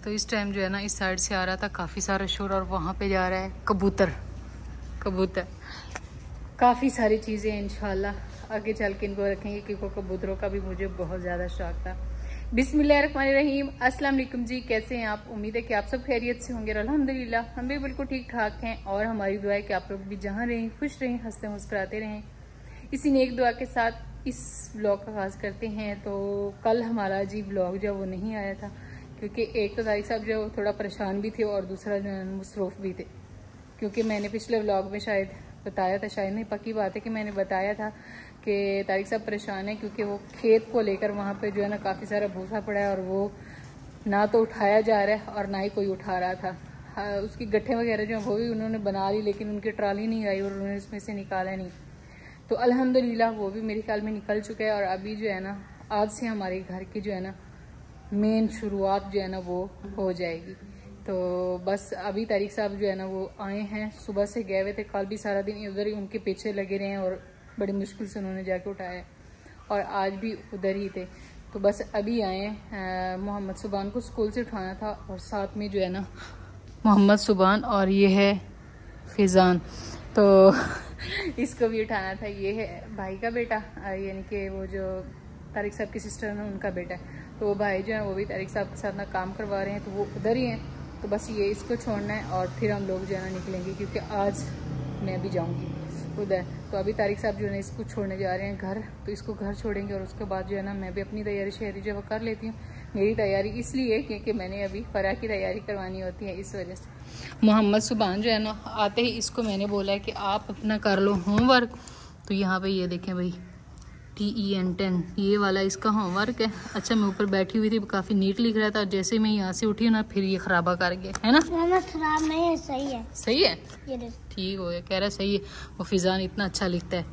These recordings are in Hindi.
तो इस टाइम जो है ना इस साइड से आ रहा था काफ़ी सारा शोर और वहाँ पे जा रहा है कबूतर। कबूतर काफ़ी सारी चीज़ें इंशाल्लाह आगे चल के इनको रखेंगे क्योंकि कबूतरों का भी मुझे बहुत ज़्यादा शौक था। बिस्मिल्लाहिर्रहमानिर्रहीम। अस्सलाम वालेकुम जी, कैसे हैं आप? उम्मीद है कि आप सब खैरियत से होंगे। अल्हम्दुलिल्लाह हम भी बिल्कुल ठीक ठाक हैं और हमारी दुआ है कि आप लोग भी जहाँ रहें खुश रहें, हंसते मुस्कुराते रहें। इसी नेक दुआ के साथ इस व्लॉग का आगाज़ करते हैं। तो कल हमारा जी व्लॉग जो वो नहीं आया था क्योंकि एक तो तारिक साहब जो थोड़ा परेशान भी थे और दूसरा जो है मसरूफ़ भी थे, क्योंकि मैंने पिछले व्लॉग में शायद बताया था, शायद नहीं पक्की बात है कि मैंने बताया था कि तारिक साहब परेशान है क्योंकि वो खेत को लेकर वहाँ पे जो है ना काफ़ी सारा भूसा पड़ा है और वो ना तो उठाया जा रहा है और ना ही कोई उठा रहा था। हाँ, उसकी गट्ठे वगैरह जो है वो भी उन्होंने बना ली लेकिन उनकी ट्राली नहीं आई और उन्होंने उसमें से निकाला नहीं। तो अल्हम्दुलिल्लाह वो भी मेरे ख्याल में निकल चुका है और अभी जो है ना आज से हमारे घर की जो है ना मेन शुरुआत जो है ना वो हो जाएगी। तो बस अभी तारिक साहब जो है ना वो आए हैं, सुबह से गए हुए थे, कल भी सारा दिन उधर ही उनके पीछे लगे रहे हैं और बड़ी मुश्किल से उन्होंने जाके उठाया और आज भी उधर ही थे। तो बस अभी आए। मोहम्मद सुबान को स्कूल से उठाना था और साथ में जो है ना मोहम्मद सुबान और ये है फिजान, तो इसको भी उठाना था। ये है भाई का बेटा, यानी कि वो जो तारिक साहब की सिस्टर है उनका बेटा है। तो वो भाई जो है वो भी तारिक साहब के साथ ना काम करवा रहे हैं, तो वो उधर ही हैं। तो बस ये इसको छोड़ना है और फिर हम लोग जो है ना निकलेंगे क्योंकि आज मैं भी जाऊंगी उधर। तो अभी तारिक साहब जो है ना इसको छोड़ने जा रहे हैं घर, तो इसको घर छोड़ेंगे और उसके बाद जो है ना मैं भी अपनी तैयारी शहरी जो वो कर लेती हूँ। मेरी तैयारी इसलिए क्योंकि मैंने अभी फरा की तैयारी करवानी होती है, इस वजह से। मोहम्मद सुबान जो है ना आते ही इसको मैंने बोला है कि आप अपना कर लो होमवर्क। तो यहाँ पे ये देखें भाई TEN10 ये वाला इसका होमवर्क है। अच्छा मैं ऊपर बैठी हुई थी, काफ़ी नीट लिख रहा था, जैसे ही मैं यहाँ से उठी ना फिर ये खराबा कर गया है ना। खराब नहीं है, सही है। सही है, ठीक हो गया। कह रहा है सही है। वो फिजान इतना अच्छा लिखता है,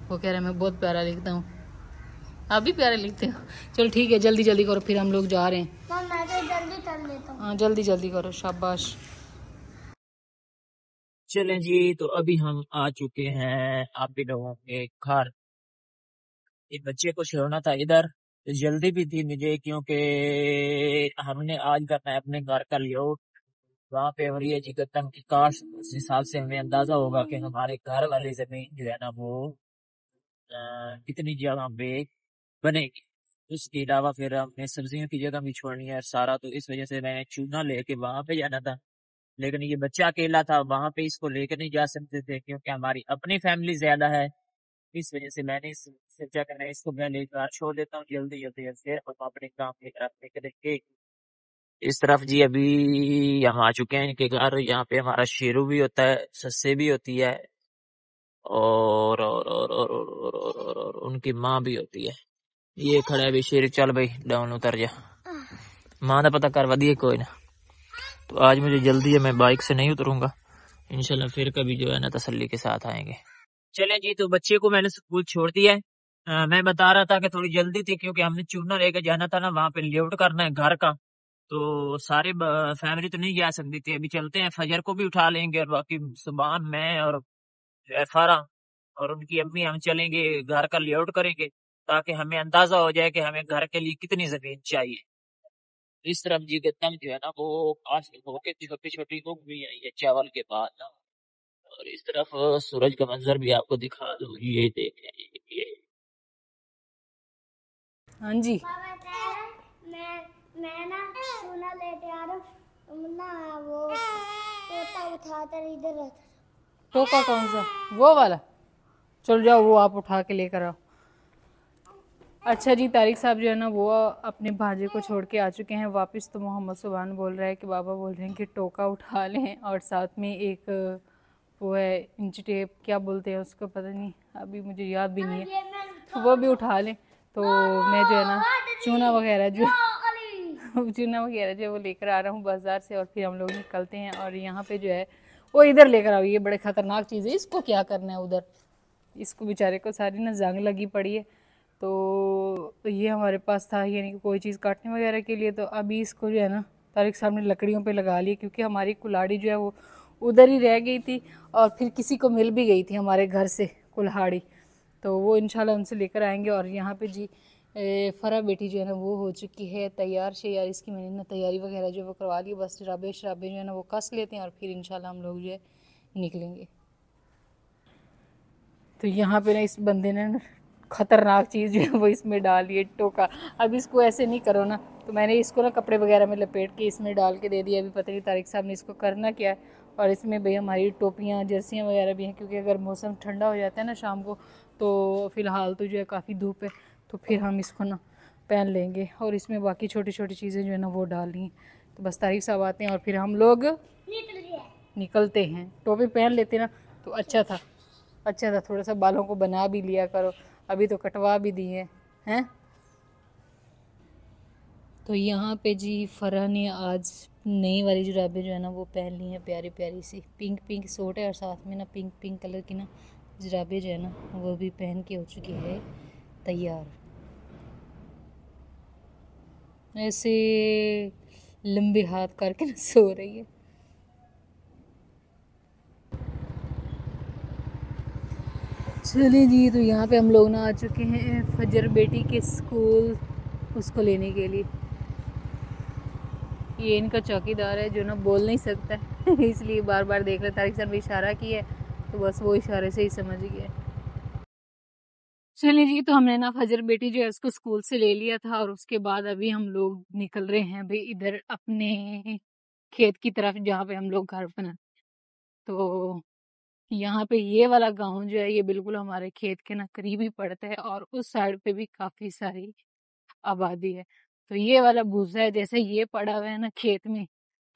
वो कह रहा है मैं बहुत प्यारा लिखता हूँ। आप भी प्यारे लिखते हो। चलो ठीक है, जल्दी जल्दी करो फिर हम लोग जा रहे हैं। मैं तो जल्दी कर लेता हूँ। हाँ जल्दी जल्दी करो, शाबाश। चलें जी, तो अभी हम आ चुके हैं आप भी लोगों के घर। इस बच्चे को छोड़ना था इधर, तो जल्दी भी थी मुझे क्योंकि हमने आज करना है अपने घर का लेआउट वहाँ पे। और ये जिगतन की काश उस हिसाब से हमें अंदाजा होगा कि हमारे घर वाली जमीन जो है ना वो कितनी जगह पे बनेगी। उसके अलावा फिर हमने सब्जियों की जगह भी छोड़नी है सारा, तो इस वजह से मैंने चूना लेके वहां पे जाना था। लेकिन ये बच्चा अकेला था, वहां पे इसको लेकर नहीं जा सकते थे क्योंकि हमारी अपनी फैमिली ज्यादा है। इस वजह से मैंने सोचा कि मैं इसको मैं लेकर छोड़ देता हूँ जल्दी जल्दी, फिर हम अपने काम की तरफ निकलेंगे। इस तरफ जी अभी हम आ चुके हैं इनके घर। यहाँ पे हमारा शेरू भी होता है, सस्से भी होती है और उनकी माँ भी होती है। ये खड़ा है भी शेर। चल भाई डाउन उतर जा, माँ ने पता करवा दिए कोई ना। तो आज मुझे जल्दी है, मैं बाइक से नहीं उतरूंगा, इंशाल्लाह फिर कभी जो है ना तसल्ली के साथ आएंगे। चलें जी, तो बच्चे को मैंने स्कूल छोड़ दिया है। मैं बता रहा था कि थोड़ी जल्दी थी क्योंकि हमने चूना लेके जाना था ना, वहाँ पे लेआउट करना है घर का। तो सारे फैमिली तो नहीं जा सकती थी। अभी चलते हैं, फजर को भी उठा लेंगे और बाकी सुबह मैं और फारा और उनकी अम्मी हम चलेंगे घर का लेआउट करेंगे ताकि हमें अंदाजा हो जाए कि हमें घर के लिए कितनी जमीन चाहिए। इस तरफ जी गत्ता जो है ना वो काश होके छोटी छोटी उग भी आई है चावल के बाद ना। और इस तरफ सूरज का मंजर भी आपको दिखा दूं, ये देखें ये। हाँ जी मैं ना चूना लेते आ रहा हूँ ना, वो तोता उठाकर इधर रहता। टोका कौन सा? वो वाला? चल जाओ वो आप उठा के लेकर आओ। अच्छा जी, तारिक साहब जो है ना वो अपने भांजे को छोड़ के आ चुके हैं वापस। तो मोहम्मद सुबान बोल रहा है कि बाबा बोल रहे हैं कि टोका उठा लें और साथ में एक वो है इंच टेप, क्या बोलते हैं उसको पता नहीं, अभी मुझे याद भी नहीं है, तो वो भी उठा लें। तो मैं जो है ना चूना वगैरह जो चूना वगैरह जो वो लेकर आ रहा हूँ बाज़ार से और फिर हम लोग निकलते हैं। और यहाँ पे जो है वो इधर लेकर आओ, ये बड़े ख़तरनाक चीज़ है, इसको क्या करना है उधर, इसको बेचारे को सारी ना जंग लगी पड़ी है। तो ये हमारे पास था यानी कि कोई चीज़ काटने वगैरह के लिए। तो अभी इसको जो है ना तारिक साहब ने लकड़ियों पे लगा लिया क्योंकि हमारी कुल्हाड़ी जो है वो उधर ही रह गई थी और फिर किसी को मिल भी गई थी हमारे घर से कुल्हाड़ी, तो वो इंशाल्लाह उनसे लेकर आएंगे। और यहाँ पे जी फरा बेटी जो है ना वो हो चुकी है तैयार शेयार। इसकी मैंने ना तैयारी वगैरह जो वो करवा ली, बस शराबे शराबे जो है ना वो कस लेते हैं और फिर इंशाल्लाह हम लोग जो है निकलेंगे। तो यहाँ पे ना इस बंदे ने ना ख़तरनाक चीज़ जो है वो इसमें डाल ली है, टोका। अब इसको ऐसे नहीं करो ना, तो मैंने इसको ना कपड़े वगैरह में लपेट के इसमें डाल के दे दिया। अभी पता नहीं तारिक साहब ने इसको करना क्या है। और इसमें भाई हमारी टोपियाँ जर्सियाँ वगैरह भी हैं, क्योंकि अगर मौसम ठंडा हो जाता है ना शाम को, तो फ़िलहाल तो जो है काफ़ी धूप है, तो फिर हम इसको ना पहन लेंगे। और इसमें बाकी छोटी छोटी चीज़ें जो है ना वो डाल ली। तो बस तारिक साहब आते हैं और फिर हम लोग निकलते हैं। टोपी पहन लेते ना तो अच्छा था, थोड़ा सा बालों को बना भी लिया करो, अभी तो कटवा भी दिए हैं। तो यहाँ पे जी फरह ने आज नई वाली जुराबें जो है ना वो पहन ली हैं, प्यारी प्यारी सी पिंक पिंक सूट है और साथ में ना पिंक पिंक कलर की ना जुराबें जो है ना वो भी पहन के हो चुकी है तैयार। ऐसे लंबे हाथ करके ना सो रही है। चलिए जी, तो यहाँ पे हम लोग ना आ चुके हैं फजर बेटी के स्कूल, उसको लेने के लिए। ये इनका चौकीदार है जो ना बोल नहीं सकता है इसलिए बार बार देख रहे। तारिक सर ने इशारा किया है तो बस वो इशारे से ही समझ गया। चलिए जी, तो हमने ना फजर बेटी जो है उसको स्कूल से ले लिया था और उसके बाद अभी हम लोग निकल रहे हैं भाई इधर अपने खेत की तरफ, जहाँ पे हम लोग घर बना। तो यहाँ पे ये वाला गांव जो है ये बिल्कुल हमारे खेत के ना करीब ही पड़ता है और उस साइड पे भी काफी सारी आबादी है। तो ये वाला भूसा है, जैसे ये पड़ा हुआ है ना खेत में,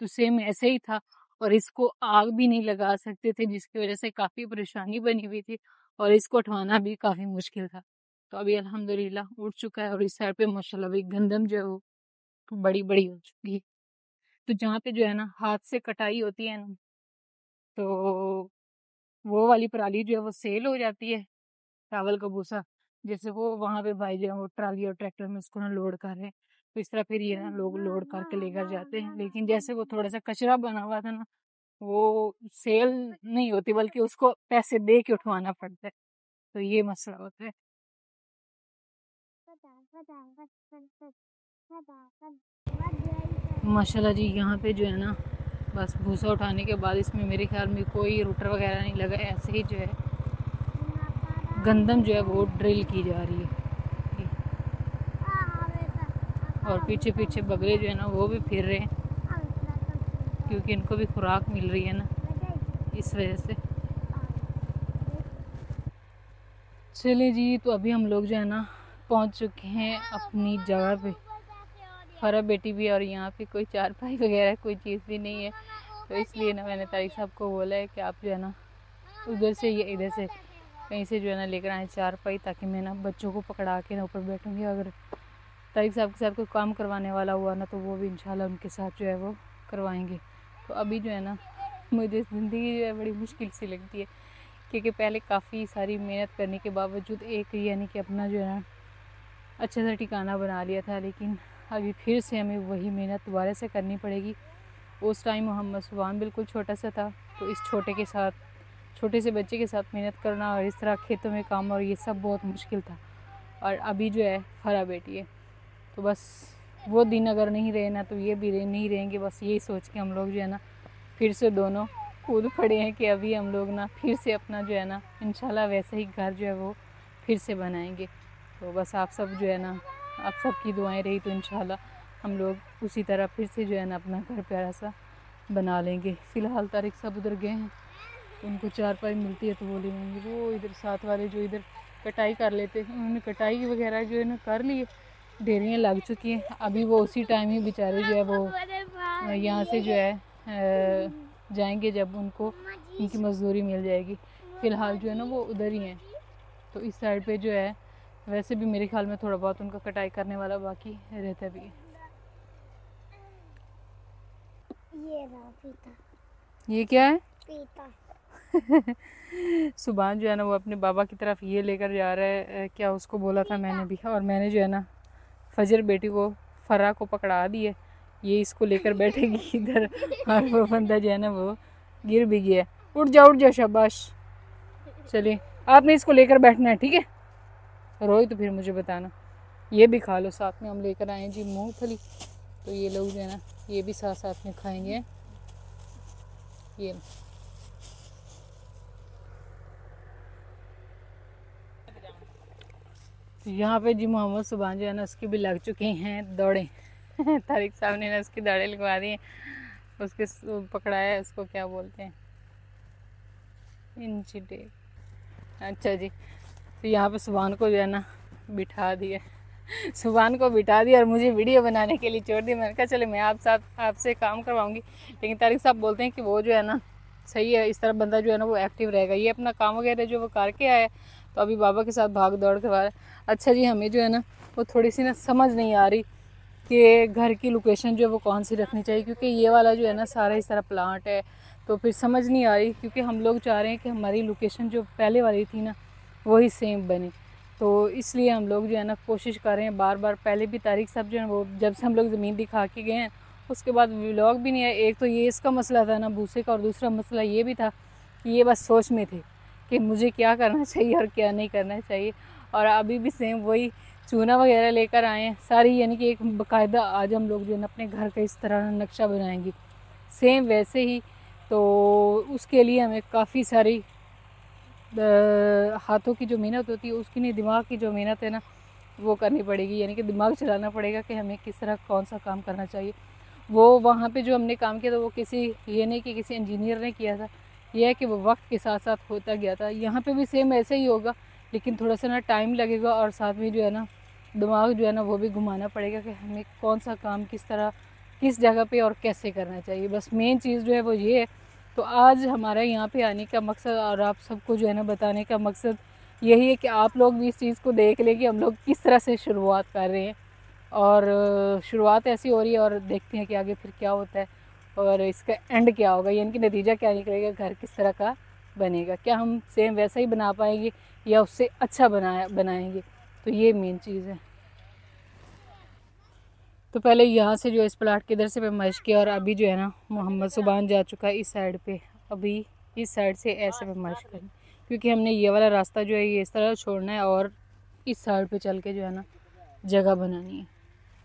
तो सेम ऐसे ही था। और इसको आग भी नहीं लगा सकते थे, जिसकी वजह से काफी परेशानी बनी हुई थी और इसको उठवाना भी काफी मुश्किल था। तो अभी अल्हम्दुलिल्लाह उठ चुका है और इस साइड पे माशाल्लाह भी गंदम जो है वो बड़ी बड़ी हो चुकी है। तो जहाँ पे जो है ना हाथ से कटाई होती है ना, तो वो वाली पराली जो है वो सेल हो जाती है, चावल का भूसा। जैसे वो वहाँ पे भाई जो है वो ट्राली और ट्रैक्टर में उसको ना लोड कर रहे हैं, तो इस तरह फिर ये ना लोग लोड करके लेकर जाते हैं। लेकिन जैसे वो थोड़ा सा कचरा बना हुआ था ना, वो सेल नहीं होती बल्कि उसको पैसे दे के उठवाना पड़ता है। तो ये मसला होता है। माशाल्लाह जी, यहाँ पे जो है ना बस भूसा उठाने के बाद इसमें मेरे ख्याल में कोई रूटर वगैरह नहीं लगा, ऐसे ही जो है गंदम जो है वो ड्रिल की जा रही है। और पीछे पीछे बगले जो है ना वो भी फिर रहे हैं, क्योंकि इनको भी खुराक मिल रही है ना, इस वजह से। चलिए जी, तो अभी हम लोग जो है ना पहुंच चुके हैं अपनी जगह पे। फरा बेटी भी और यहाँ पे कोई चारपाई वगैरह कोई चीज़ भी नहीं है, तो इसलिए ना मैंने तारिक साहब को बोला है कि आप जो है ना उधर से या इधर से कहीं से जो है ना लेकर आए चारपाई, ताकि मैं ना बच्चों को पकड़ा के ना ऊपर बैठूँगी। अगर तारिक साहब के साथ कोई काम करवाने वाला हुआ ना तो वो भी इंशाल्लाह उनके साथ जो है वो करवाएंगे। तो अभी जो है ना मुझे ज़िंदगी जो है बड़ी मुश्किल सी लगती है, क्योंकि पहले काफ़ी सारी मेहनत करने के बावजूद एक यानी कि अपना जो है ना अच्छा सा ठिकाना बना लिया था, लेकिन अभी फिर से हमें वही मेहनत दोबारा से करनी पड़ेगी। उस टाइम मोहम्मद सुबान बिल्कुल छोटा सा था, तो इस छोटे से बच्चे के साथ मेहनत करना और इस तरह खेतों में काम और ये सब बहुत मुश्किल था। और अभी जो है फरा बेटी है, तो बस वो दिन अगर नहीं रहे ना तो ये भी नहीं रहेंगे। बस यही सोच के हम लोग जो है ना फिर से दोनों कूद पड़े हैं कि अभी हम लोग ना फिर से अपना जो है ना इंशाल्लाह वैसे ही घर जो है वो फिर से बनाएंगे। तो बस आप सब जो है ना, आप सब की दुआएं रही तो इंशाल्लाह हम लोग उसी तरह फिर से जो है ना अपना घर प्यारा सा बना लेंगे। फ़िलहाल तारिक साहब उधर गए हैं, तो उनको चारपाई मिलती है तो वो ले लेंगे। वो इधर साथ वाले जो इधर कटाई कर लेते हैं, उन्होंने कटाई वगैरह जो है ना कर ली है, ढेरियाँ लग चुकी हैं। अभी वो उसी टाइम ही बेचारे जो है वो यहाँ से जो है जाएंगे जब उनको उनकी मजदूरी मिल जाएगी। फ़िलहाल जो है ना वो उधर ही हैं। तो इस साइड पे जो है वैसे भी मेरे ख्याल में थोड़ा बहुत उनका कटाई करने वाला बाकी रहता भी है। ये रहा पीता। ये क्या है? पीता। सुभान जो है ना वो अपने बाबा की तरफ ये लेकर जा रहा है, क्या उसको बोला था मैंने भी। और मैंने जो है ना फजर बेटी को फरा को पकड़ा दी है, ये इसको लेकर बैठेगी इधर। और वो बंदा जो है ना वो गिर भी गया। उठ जाओ शाबाश। चलिए, आपने इसको लेकर बैठना है, ठीक है? रोई तो फिर मुझे बताना। ये भी खा लो, साथ में हम लेकर आए हैं जी मूंगफली, तो ये लोग जो है ना ये भी साथ साथ में खाएंगे। ये यहाँ पे जी मोहम्मद सुभान जो है ना उसकी भी लग चुकी हैं दौड़े तारिक साहब ने ना उसकी दौड़े लगवा दी हैं, उसके पकड़ा है, उसको क्या बोलते हैं, इंची टेप। अच्छा जी, तो यहाँ पे सुभान को जो है ना बिठा दिया, सुभान को बिठा दिया और मुझे वीडियो बनाने के लिए छोड़ दिया। मैंने कहा चले मैं आपसे काम करवाऊंगी, लेकिन तारिक साहब बोलते हैं कि वो जो है ना सही है, इस तरह बंदा जो है ना वो एक्टिव रहेगा। ये अपना काम वगैरह जो वो करके आया, तो अभी बाबा के साथ भाग दौड़ करवा रहा है। अच्छा जी, हमें जो है ना वो थोड़ी सी ना समझ नहीं आ रही कि घर की लोकेशन जो है वो कौन सी रखनी चाहिए, क्योंकि ये वाला जो है ना सारा इस तरह प्लांट है, तो फिर समझ नहीं आ रही, क्योंकि हम लोग चाह रहे हैं कि हमारी लोकेशन जो पहले वाली थी ना वही सेम बने। तो इसलिए हम लोग जो है ना कोशिश कर रहे हैं बार बार। पहले भी तारिक साहब जो है वो जब से हम लोग ज़मीन दिखा के गए हैं उसके बाद व्लॉग भी नहीं है। एक तो ये इसका मसला था ना भूसे का, और दूसरा मसला ये भी था कि ये बस सोच में थे कि मुझे क्या करना चाहिए और क्या नहीं करना चाहिए। और अभी भी सेम वही चूना वगैरह लेकर आए हैं सारी, यानी कि एक बाकायदा आज हम लोग जो है ना अपने घर का इस तरह नक्शा बनाएंगे सेम वैसे ही। तो उसके लिए हमें काफ़ी सारी हाथों की जो मेहनत होती है उसकी नहीं, दिमाग की जो मेहनत है ना वो करनी पड़ेगी, यानी कि दिमाग चलाना पड़ेगा कि हमें किस तरह कौन सा काम करना चाहिए। वो वहाँ पे जो हमने काम किया था वो किसी ये नहीं कि किसी इंजीनियर ने किया था, यह है कि वो वक्त के साथ साथ होता गया था। यहाँ पे भी सेम ऐसे ही होगा, लेकिन थोड़ा सा ना टाइम लगेगा और साथ में जो है ना दिमाग जो है ना वो भी घुमाना पड़ेगा कि हमें कौन सा काम किस तरह किस जगह पे और कैसे करना चाहिए। बस मेन चीज़ जो है वो ये है। तो आज हमारा यहाँ पे आने का मकसद और आप सबको जो है ना बताने का मकसद यही है कि आप लोग भी इस चीज़ को देख लें कि हम लोग किस तरह से शुरुआत कर रहे हैं, और शुरुआत ऐसी हो रही है और देखते हैं कि आगे फिर क्या होता है और इसका एंड क्या होगा, यानी कि नतीजा क्या निकलेगा, घर किस तरह का बनेगा, क्या हम सेम वैसा ही बना पाएंगे या उससे अच्छा बनाएंगे। तो ये मेन चीज़ है। तो पहले यहाँ से जो इस प्लाट की इधर से पैमाइश किया, और अभी जो है ना मोहम्मद सुभान जा चुका है इस साइड पे, अभी इस साइड से ऐसे पैमाइश करनी, क्योंकि हमने ये वाला रास्ता जो है ये इस तरह छोड़ना है और इस साइड पे चल के जो है ना जगह बनानी है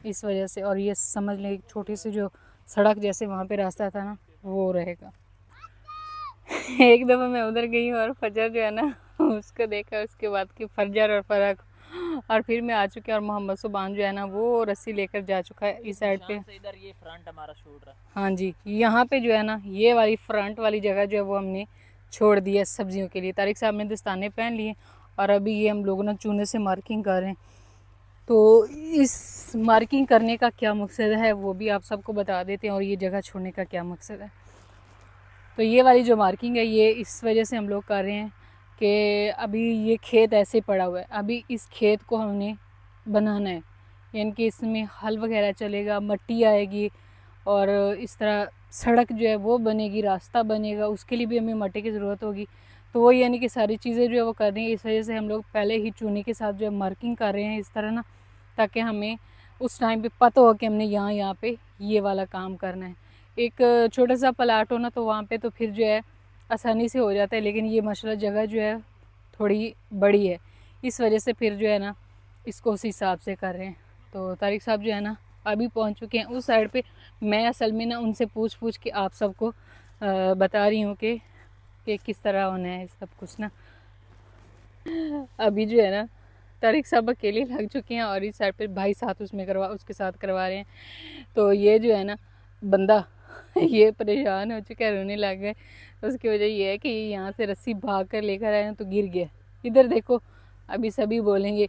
इस वजह से। और ये समझ लें एक छोटी सी जो सड़क जैसे वहाँ पे रास्ता था ना वो रहेगा। एक दफ़ा मैं उधर गई और फजर जो है ना उसको देखा, उसके बाद की फजर और फ़र्क, और फिर मैं आ चुकी हूँ और मोहम्मद सुभान जो है ना वो रस्सी लेकर जा चुका है इस साइड पे। इधर ये फ्रंट हमारा शूट रहा है। हाँ जी, यहाँ पे जो है ना ये वाली फ्रंट वाली जगह जो है वो हमने छोड़ दी है सब्जियों के लिए। तारिक साहब ने दस्ताने पहन लिए और अभी ये हम लोग ना चूने से मार्किंग कर रहे हैं। तो इस मार्किंग करने का क्या मकसद है वो भी आप सबको बता देते हैं, और ये जगह छोड़ने का क्या मकसद है। तो ये वाली जो मार्किंग है ये इस वजह से हम लोग कर रहे हैं कि अभी ये खेत ऐसे पड़ा हुआ है, अभी इस खेत को हमने बनाना है, यानी कि इसमें हल वगैरह चलेगा, मट्टी आएगी और इस तरह सड़क जो है वो बनेगी, रास्ता बनेगा, उसके लिए भी हमें मट्टी की ज़रूरत होगी। तो वो यानी कि सारी चीज़ें जो है वो कर रही हैं। इस वजह से हम लोग पहले ही चूने के साथ जो है मार्किंग कर रहे हैं इस तरह ना, ताकि हमें उस टाइम पे पता हो कि हमने यहाँ पे ये वाला काम करना है। एक छोटा सा प्लाट हो ना तो वहाँ पे तो फिर जो है आसानी से हो जाता है, लेकिन ये माशाल्लाह जगह जो है थोड़ी बड़ी है, इस वजह से फिर जो है ना इसको उस हिसाब से कर रहे हैं। तो तारिक साहब जो है ना अभी पहुँच चुके हैं उस साइड पे। मैं असल में ना उनसे पूछ के आप सबको बता रही हूँ कि किस तरह होना है सब कुछ ना। अभी जो है ना तारिक साहब अकेले लग चुके हैं और इस साइड पे भाई साथ उसके साथ करवा रहे हैं। तो ये जो है ना बंदा ये परेशान हो चुका है, रोने लग गए। उसकी वजह ये है कि यहाँ से रस्सी भाग कर लेकर आए ना तो गिर गया। इधर देखो अभी सभी बोलेंगे।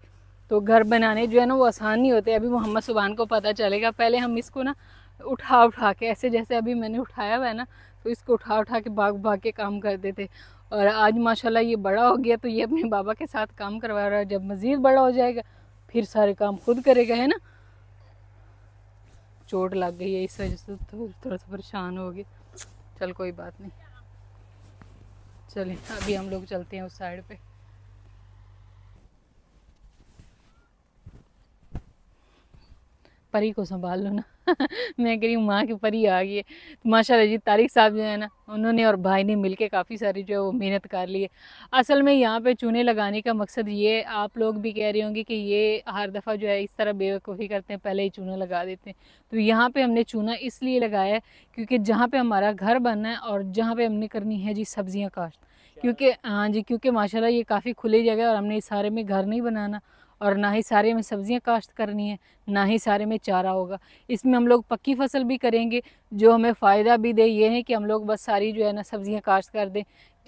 तो घर बनाने जो है ना वो आसान नहीं होते, अभी मोहम्मद सुभान को पता चलेगा। पहले हम इसको ना उठा के ऐसे जैसे अभी मैंने उठाया हुआ है ना, तो इसको उठा के भाग के काम करते थे। और आज माशाल्लाह ये बड़ा हो गया तो ये अपने बाबा के साथ काम करवा रहा है। जब मज़ीद बड़ा हो जाएगा फिर सारे काम खुद करेगा, है ना। चोट लग गई है इस वजह से थोड़ा सा परेशान हो गए। चल कोई बात नहीं, चलें अभी हम लोग चलते हैं उस साइड पे। परी को संभाल लो ना। मैं कह रही हूँ माँ की परी आ गई है। तो माशाल्लाह जी तारिक साहब जो है ना, उन्होंने और भाई ने मिलके काफ़ी सारी जो है वो मेहनत कर ली है। असल में यहाँ पे चूने लगाने का मकसद ये, आप लोग भी कह रहे होंगे कि ये हर दफ़ा जो है इस तरह बेवकूफ़ी करते हैं, पहले ही चूना लगा देते हैं। तो यहाँ पे हमने चूना इसलिए लगाया है क्योंकि जहाँ पे हमारा घर बनना है और जहाँ पे हमने करनी है जी सब्जियाँ काश्त, क्योंकि हाँ जी, क्योंकि माशाल्लाह ये काफ़ी खुली जगह है और हमने इस सारे में घर नहीं बनाना और ना ही सारे में सब्जियां काश्त करनी है, ना ही सारे में चारा होगा। इसमें हम लोग पक्की फसल भी करेंगे जो हमें फ़ायदा भी दे। ये है कि हम लोग बस सारी जो है ना सब्जियां काश्त कर दें।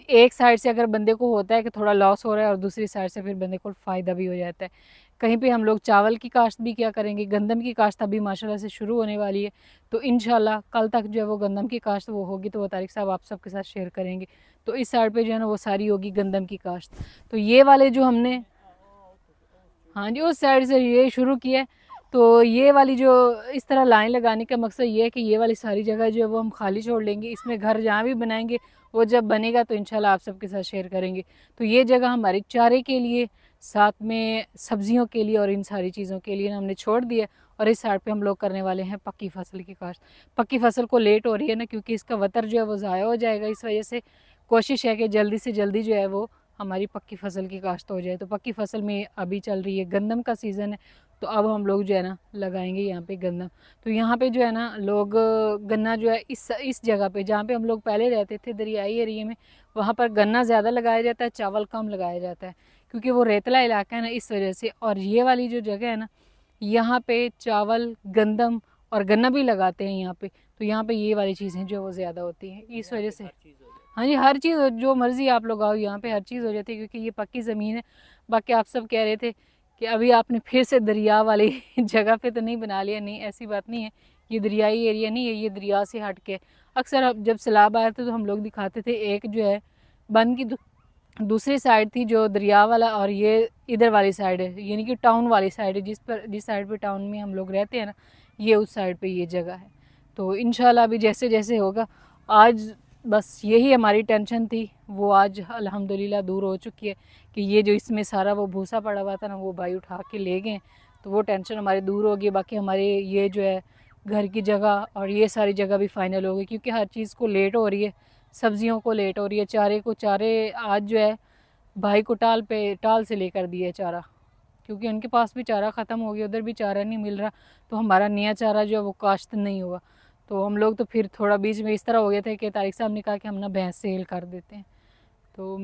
एक साइड से अगर बंदे को होता है कि थोड़ा लॉस हो रहा है और दूसरी साइड से फिर बंदे को फ़ायदा भी हो जाता है। कहीं पे हम लोग चावल की काश्त भी क्या करेंगे, गंदम की काश्त अभी माशाल्लाह से शुरू होने वाली है। तो इंशाल्लाह कल तक जो है वो गंदम की काश्त वो होगी, तो वो तारिक साहब आप सबके साथ शेयर करेंगे। तो इस साइड पे जो है ना वो सारी होगी गंदम की काश्त। तो ये वाले जो हमने, हाँ जी, उस साइड से ये शुरू किया है। तो ये वाली जो इस तरह लाइन लगाने का मकसद ये है कि ये वाली सारी जगह जो है वो हम खाली छोड़ लेंगे। इसमें घर जहाँ भी बनाएंगे वो जब बनेगा तो इंशाल्लाह आप सबके साथ शेयर करेंगे। तो ये जगह हमारे चारे के लिए, साथ में सब्जियों के लिए और इन सारी चीज़ों के लिए हमने छोड़ दिया। और इस साइड पे हम लोग करने वाले हैं पक्की फसल की काश्त। पक्की फसल को लेट हो रही है ना, क्योंकि इसका वतर जो है वो ज़ाया हो जाएगा, इस वजह से कोशिश है कि जल्दी से जल्दी जो है वो हमारी पक्की फसल की काश्त हो जाए। तो पक्की फसल में अभी चल रही है गंदम का सीज़न है, तो अब हम लोग जो है ना लगाएंगे यहाँ पे गंदम। तो यहाँ पे जो है ना लोग गन्ना जो है इस जगह पे जहाँ पे हम लोग पहले रहते थे दरियाई एरिया में, वहाँ पर गन्ना ज़्यादा लगाया जाता है, चावल कम लगाया जाता है, क्योंकि वो रेतला इलाका है ना, इस वजह से। और ये वाली जो जगह है ना, यहाँ पे चावल, गंदम और गन्ना भी लगाते हैं यहाँ पे। तो यहाँ पे ये वाली चीज़ें जो वो ज़्यादा होती हैं, इस वजह से। हाँ जी, हर चीज़ जो मर्ज़ी आप लोग आओ यहाँ पे हर चीज़ हो जाती है, क्योंकि ये पक्की ज़मीन है। बाकी आप सब कह रहे थे कि अभी आपने फिर से दरिया वाली जगह पे तो नहीं बना लिया, नहीं ऐसी बात नहीं है। ये दरियाई एरिया नहीं है, ये दरिया से हट के। अक्सर जब सैलाब आए थे तो हम लोग दिखाते थे, एक जो है बन की दूसरी साइड थी जो दरिया वाला, और ये इधर वाली साइड है, यानी कि टाउन वाली साइड है, जिस साइड पे टाउन में हम लोग रहते हैं ना, ये उस साइड पे ये जगह है। तो इंशाल्लाह अभी जैसे जैसे होगा, आज बस यही हमारी टेंशन थी, वो आज अल्हम्दुलिल्लाह दूर हो चुकी है कि ये जो इसमें सारा वो भूसा पड़ा हुआ था ना, वो भाई उठा के ले गए। तो वो टेंशन हमारी दूर होगी। बाकी हमारे ये जो है घर की जगह और ये सारी जगह भी फाइनल हो गई, क्योंकि हर चीज़ को लेट हो रही है, सब्जियों को लेट हो रही है, चारे आज जो है भाई को टाल से लेकर दिया चारा, क्योंकि उनके पास भी चारा ख़त्म हो गया, उधर भी चारा नहीं मिल रहा। तो हमारा नया चारा जो है वो काश्त नहीं हुआ। तो हम लोग तो फिर थोड़ा बीच में इस तरह हो गया था कि तारिक साहब ने कहा कि हम ना भैंस सेल कर देते हैं। तो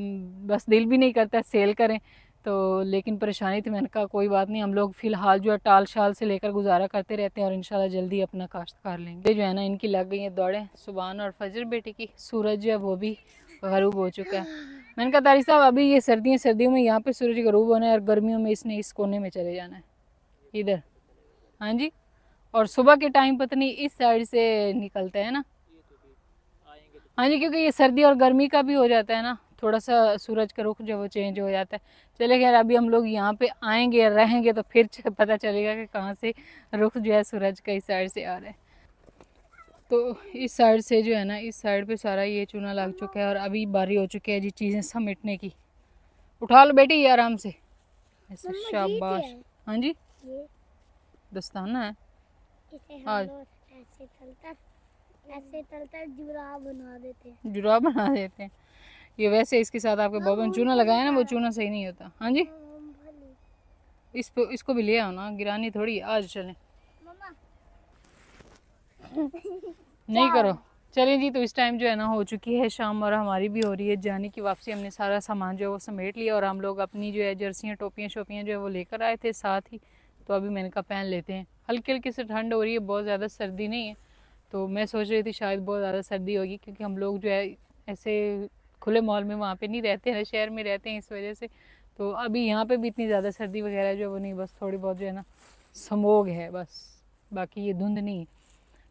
बस दिल भी नहीं करता सेल करें, तो लेकिन परेशानी थी। मैंने कहा कोई बात नहीं, हम लोग फ़िलहाल जो है टाल शाल से लेकर गुजारा करते रहते हैं और इंशाल्लाह जल्दी अपना काश्त कर लेंगे। जो है ना इनकी लग गई है दौड़ें, सुबहान और फजर बेटे की। सूरज जो है वो भी गरूब हो चुका है। मैंने कहा तारिक साहब अभी ये सर्दियों में यहाँ पे सूरज गरूब होना है और गर्मियों में इसने इस कोने में चले जाना है इधर। हाँ जी, और सुबह के टाइम पता नहीं इस साइड से निकलता है ना। हाँ जी, क्योंकि ये सर्दी और गर्मी का भी हो जाता है ना, थोड़ा सा सूरज का रुख जो वो चेंज हो जाता है। चले खैर, अभी हम लोग यहाँ पे आएंगे रहेंगे तो फिर पता चलेगा कि कहाँ से रुख जो है सूरज का इस साइड से आ रहा है। तो इस साइड से जो है ना, इस साइड पे सारा ये चूना लग चुका है और अभी बारी हो चुकी है जी चीज़ें समेटने की। उठा लो बेटी ये आराम से, ऐसे शाबाश। हाँ जी, दस्ताना है, आज ऐसे तलकर जुराब बना देते हैं। जुराब बना देते हैं ये। वैसे इसके साथ आपके बाबा ने चूना लगाया ना, वो चूना सही नहीं होता। हाँ जी, इसको भी ले आओ ना, गिरानी थोड़ी। आज चलें, नहीं करो, चलें जी। तो इस टाइम जो है ना हो चुकी है शाम और हमारी भी हो रही है जाने की वापसी। हमने सारा सामान जो है वो समेट लिया और हम लोग अपनी जो है जर्सियाँ, टोपियाँ शोपियाँ जो है वो लेकर आए थे साथ ही। तो अभी मैंने कहा पहन लेते हैं। हल्की हल्की से ठंड हो रही है, बहुत ज़्यादा सर्दी नहीं है। तो मैं सोच रही थी शायद बहुत ज़्यादा सर्दी होगी, क्योंकि हम लोग जो है ऐसे खुले माहौल में वहाँ पे नहीं रहते हैं, शहर में रहते हैं, इस वजह से। तो अभी यहाँ पे भी इतनी ज़्यादा सर्दी वगैरह जो वो नहीं, बस थोड़ी बहुत जो है ना स्मोग है बस, बाकी ये धुंध नहीं है।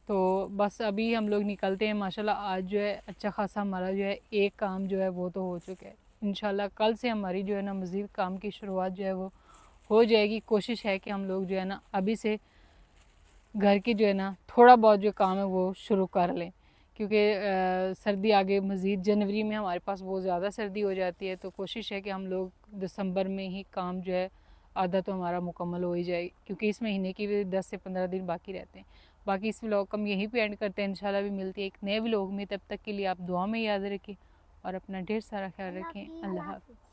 तो बस अभी हम लोग निकलते हैं। माशाल्लाह आज जो है अच्छा खासा हमारा जो है एक काम जो है वो तो हो चुका है। इंशाल्लाह कल से हमारी जो है ना मज़ीद काम की शुरुआत जो है वो हो जाएगी। कोशिश है कि हम लोग जो है ना अभी से घर की जो है ना थोड़ा बहुत जो काम है वो शुरू कर लें, क्योंकि सर्दी आगे मज़ीद जनवरी में हमारे पास बहुत ज़्यादा सर्दी हो जाती है। तो कोशिश है कि हम लोग दिसंबर में ही काम जो है आधा तो हमारा मुकम्मल हो ही जाए, क्योंकि इस महीने की भी 10 से 15 दिन बाकी रहते हैं। बाकी इस व्लॉग को हम यहीं पे एंड करते हैं। इंशाल्लाह भी मिलती है एक नए व्लॉग में, तब तक के लिए आप दुआ में याद रखें और अपना ढेर सारा ख्याल रखें। अल्लाह हाफ़िज़।